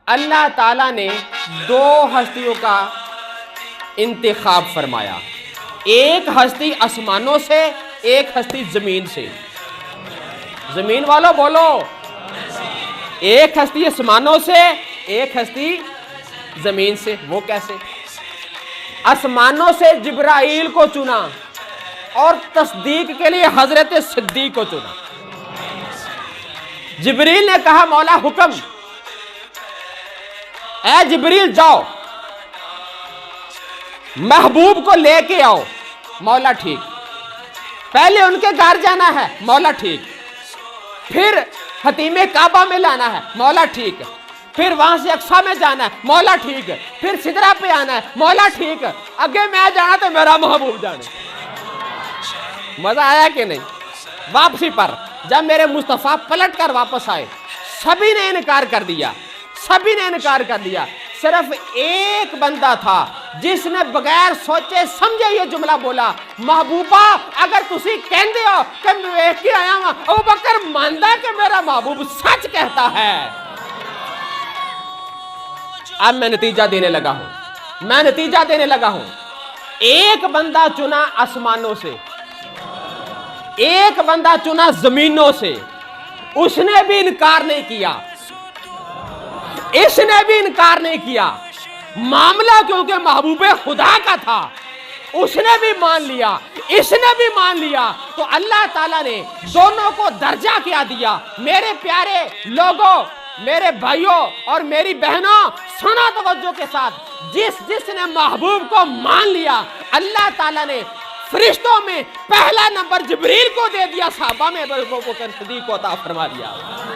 اللہ تعالیٰ نے دو ہستیوں کا انتخاب فرمایا، ایک ہستی آسمانوں سے، ایک ہستی زمین سے۔ زمین والوں بولو، ایک ہستی آسمانوں سے، ایک ہستی زمین سے۔ وہ کیسے؟ آسمانوں سے جبرائیل کو چنا اور تصدیق کے لیے حضرت صدیق کو چنا۔ جبریل نے کہا مولا حکم، اے جبریل جاؤ محبوب کو لے کے آؤ۔ مولا ٹھیک۔ پہلے ان کے گھر جانا ہے، مولا ٹھیک۔ پھر حتیم کعبہ میں لانا ہے، مولا ٹھیک۔ پھر وہاں سے اقصیٰ میں جانا ہے، مولا ٹھیک۔ پھر سدرہ پہ آنا ہے، مولا ٹھیک۔ اگے میں جانا تو میرا محبوب جانے۔ مزہ آیا کہ نہیں؟ واپسی پر جب میرے مصطفیٰ پلٹ کر واپس آئے، سبھی نے انکار کر دیا، سبھی نے انکار کر دیا۔ صرف ایک بندہ تھا جس نے بغیر سوچے سمجھے یہ جملہ بولا، محبوبہ اگر تسی کہندے ہو کہ میں ویکھ کے آیا ہوں، ابوبکر ماندا کہ میرا محبوب سچ کہتا ہے۔ اب میں نتیجہ دینے لگا ہوں، ایک بندہ چنا آسمانوں سے، ایک بندہ چنا زمینوں سے، اس نے بھی انکار نہیں کیا، اس نے بھی انکار نہیں کیا۔ معاملہ کیونکہ محبوب خدا کا تھا، اس نے بھی مان لیا، اس نے بھی مان لیا، تو اللہ تعالیٰ نے دونوں کو درجہ کیا دیا۔ میرے پیارے لوگوں، میرے بھائیوں اور میری بہنوں، سنا توجہ کے ساتھ، جس نے محبوب کو مان لیا، اللہ تعالیٰ نے فرشتوں میں پہلا نمبر جبریل کو دے دیا، صحابہ میں ابوبکر صدیق کو عطا فرما دیا۔